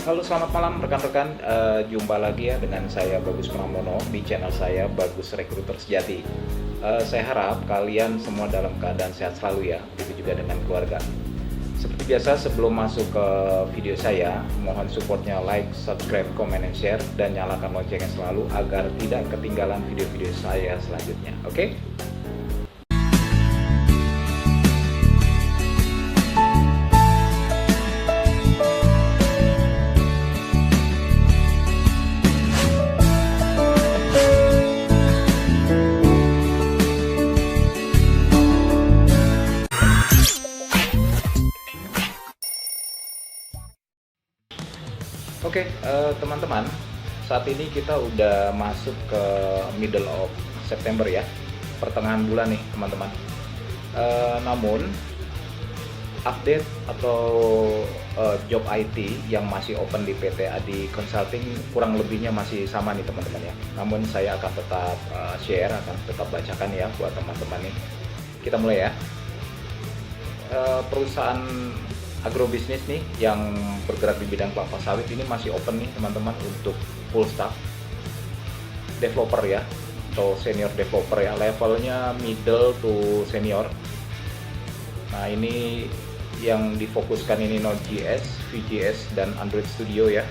Halo, selamat malam rekan-rekan. Jumpa lagi ya dengan saya Bagus Pramono di channel saya Bagus Rekruter Sejati. Saya harap kalian semua dalam keadaan sehat selalu ya, begitu juga dengan keluarga. Seperti biasa, sebelum masuk ke video saya, mohon supportnya like, subscribe, comment, and share, dan nyalakan loncengnya selalu agar tidak ketinggalan video-video saya selanjutnya. Oke? Oke, teman-teman, saat ini kita udah masuk ke middle of September ya, pertengahan bulan nih teman-teman. Namun update atau job IT yang masih open di PT Adi Consulting kurang lebihnya masih sama nih teman-teman ya. Namun saya akan tetap share, akan tetap bacakan ya buat teman-teman nih. Kita mulai ya. Perusahaan agrobisnis nih yang bergerak di bidang kelapa sawit ini masih open nih teman-teman untuk full staff developer ya, atau senior developer ya, levelnya middle to senior. Nah, ini yang difokuskan ini Node.js, Vue.js, dan Android Studio ya.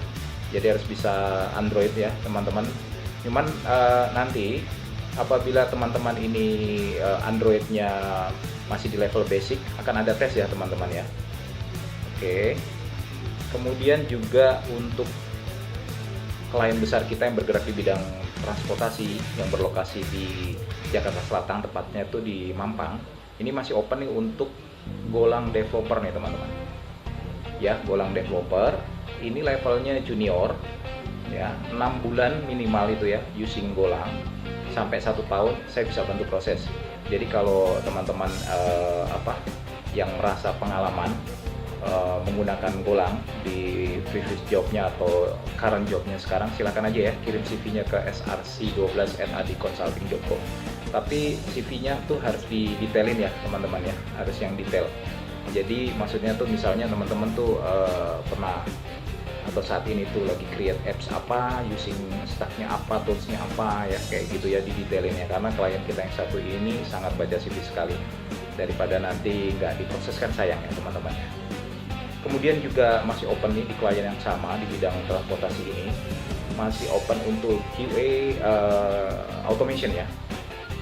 Jadi harus bisa Android ya teman-teman. Cuman nanti apabila teman-teman ini Androidnya masih di level basic, akan ada tes ya teman-teman ya. Oke. Kemudian juga untuk klien besar kita yang bergerak di bidang transportasi yang berlokasi di Jakarta Selatan, tepatnya itu di Mampang. Ini masih open nih untuk Golang developer nih teman-teman. Ya, Golang developer. Ini levelnya junior ya, 6 bulan minimal itu ya using Golang, sampai 1 tahun saya bisa bantu proses. Jadi kalau teman-teman yang merasa pengalaman menggunakan Golang di previous jobnya atau current jobnya sekarang, silakan aja ya kirim CV-nya ke src12@adiconsulting.com. Tapi CV-nya tuh harus didetailin ya teman-teman ya, harus yang detail. Jadi maksudnya tuh misalnya teman-teman tuh pernah atau saat ini tuh lagi create apps apa, using stacknya apa, toolsnya apa ya, kayak gitu ya didetailin ya, karena klien kita yang satu ini sangat baca CV sekali, daripada nanti nggak diproseskan sayang ya teman-teman ya. Kemudian juga masih open nih di klien yang sama di bidang transportasi ini, masih open untuk QA automation ya,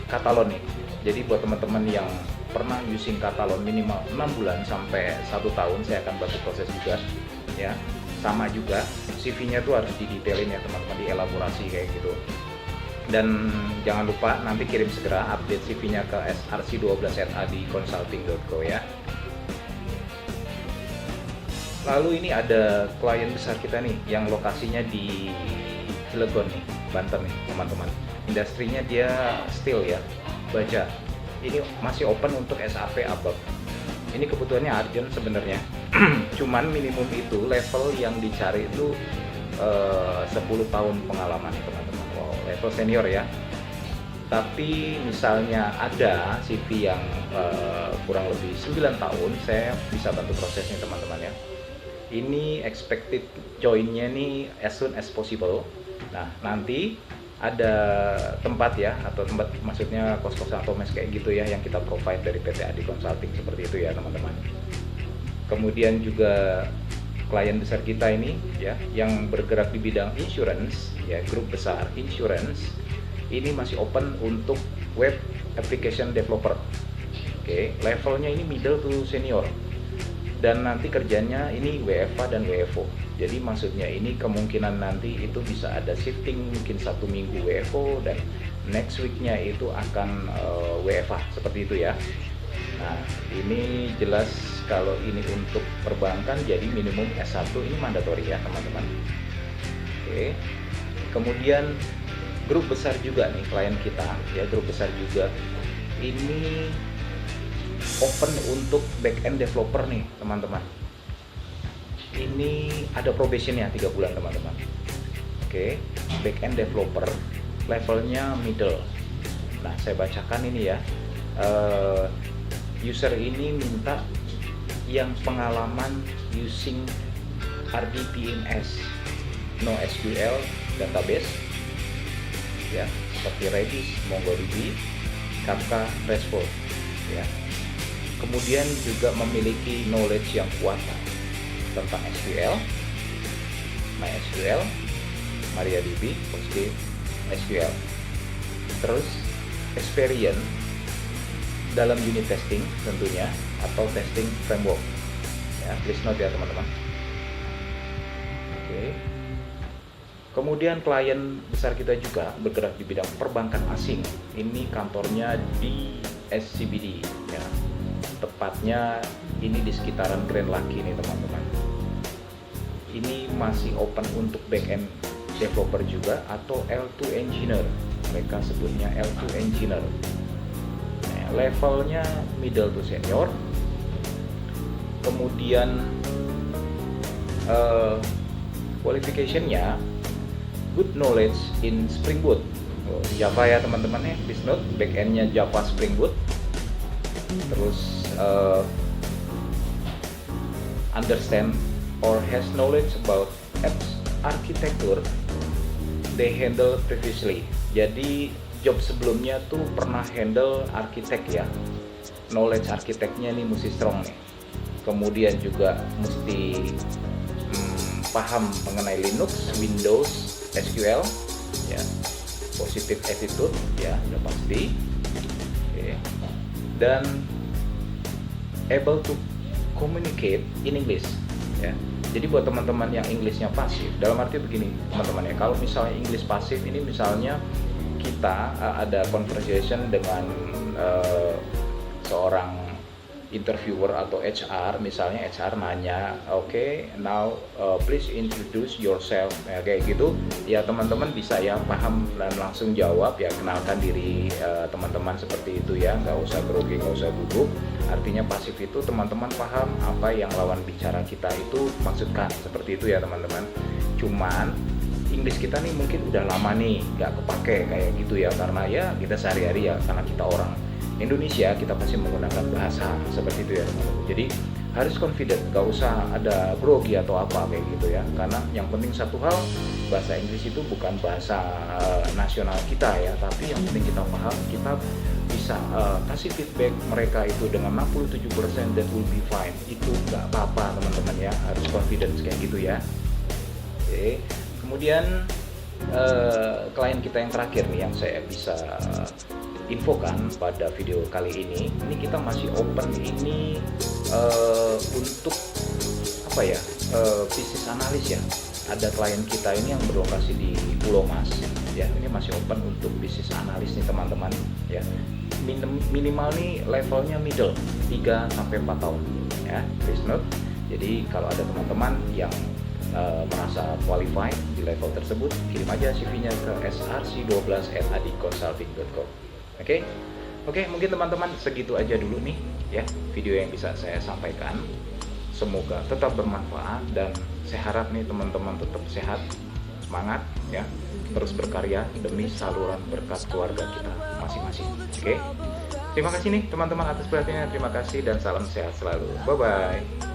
Katalon nih. Jadi buat teman-teman yang pernah using Katalon minimal 6 bulan sampai 1 tahun, saya akan bantu proses juga ya. Sama juga CV-nya tuh harus didetailin ya teman-teman, dielaborasi kayak gitu. Dan jangan lupa nanti kirim segera update CV-nya ke src12@adiconsulting.co ya. Lalu ini ada klien besar kita nih yang lokasinya di Cilegon nih, Banten nih teman-teman. Industrinya dia steel ya, baja. Ini masih open untuk SAP ABAP. Ini kebutuhannya urgent sebenarnya. Cuman minimum itu level yang dicari itu 10 tahun pengalaman nih teman-teman. Wow, level senior ya. Tapi misalnya ada CV yang kurang lebih 9 tahun, saya bisa bantu prosesnya teman-teman ya. Ini expected join-nya nih as soon as possible. Nah, nanti ada tempat ya, atau tempat maksudnya kos-kosan atau mes kayak gitu ya yang kita provide dari PT Adi Consulting, seperti itu ya teman-teman. Kemudian juga klien besar kita ini ya yang bergerak di bidang insurance ya, grup besar insurance, ini masih open untuk web application developer. Oke, levelnya ini middle to senior. Dan nanti kerjanya ini WFA dan WFO. Jadi maksudnya ini kemungkinan nanti itu bisa ada shifting, mungkin 1 minggu WFO dan next weeknya itu akan WFA, seperti itu ya. Nah, ini jelas kalau ini untuk perbankan, jadi minimum S1 ini mandatory ya teman-teman. Oke. Kemudian grup besar juga nih klien kita ya, grup besar juga ini open untuk back-end developer nih teman-teman. Ini ada probationnya 3 bulan teman-teman. Oke, back-end developer levelnya middle. Nah, saya bacakan ini ya. User ini minta yang pengalaman using RDBMS, NoSQL database, ya, seperti Redis, MongoDB, Kafka, RESTful, ya. Kemudian juga memiliki knowledge yang kuat tentang SQL, MySQL, MariaDB, PostgreSQL. Terus experience dalam unit testing tentunya, atau testing framework, ya, please note ya teman-teman. Oke. Kemudian klien besar kita juga bergerak di bidang perbankan asing. Ini kantornya di SCBD, ya. Tepatnya ini di sekitaran Grand Lake nih teman-teman. Ini masih open untuk backend developer juga, atau L2 engineer. Mereka sebutnya L2 engineer. Nah, levelnya middle to senior. Kemudian qualification-nya good knowledge in Spring Boot, Java ya teman-teman ya, please note, backend-nya Java Spring Boot. Terus understand or has knowledge about apps architecture they handle previously. Jadi job sebelumnya tuh pernah handle arsitek ya, knowledge arsiteknya nih mesti strong nih. Kemudian juga mesti paham mengenai Linux, Windows, SQL, ya, positive attitude, ya, udah pasti. Oke. Dan able to communicate in English, ya. Jadi buat teman-teman yang Inggrisnya pasif, dalam arti begini teman-teman ya, kalau misalnya English pasif ini misalnya kita ada conversation dengan seorang interviewer atau HR, misalnya HR nanya, oke, now please introduce yourself, ya, kayak gitu, ya teman-teman bisa ya paham dan langsung jawab, ya, kenalkan diri teman-teman seperti itu ya, nggak usah grogi, nggak usah gugup. Artinya pasif itu teman-teman paham apa yang lawan bicara kita itu maksudkan, seperti itu ya teman-teman. Cuman Inggris kita nih mungkin udah lama nih nggak kepake kayak gitu ya, karena ya kita sehari-hari ya, karena kita orang Indonesia, kita pasti menggunakan bahasa seperti itu ya teman-teman. Jadi harus confident, gak usah ada grogi atau apa kayak gitu ya, karena yang penting satu hal, bahasa Inggris itu bukan bahasa nasional kita ya, tapi yang penting kita paham, kita bisa kasih feedback mereka itu dengan 67% that will be fine, itu gak apa-apa teman-teman ya, harus confidence kayak gitu ya. Oke. Kemudian klien kita yang terakhir nih yang saya bisa infokan pada video kali ini kita masih open ini untuk apa ya, bisnis analis ya. Ada klien kita ini yang berlokasi di Pulau Mas ya, ini masih open untuk bisnis analis nih teman-teman ya. Minimal nih levelnya middle 3 sampai 4 tahun ya, please note. Jadi kalau ada teman-teman yang merasa qualified di level tersebut, kirim aja CV-nya ke src12@adiconsulting.com. Oke, mungkin teman-teman segitu aja dulu nih ya video yang bisa saya sampaikan. Semoga tetap bermanfaat dan saya harap nih teman-teman tetap sehat, semangat ya, terus berkarya demi saluran berkat keluarga kita masing-masing. Oke. Terima kasih nih teman-teman atas perhatiannya, terima kasih dan salam sehat selalu. Bye bye.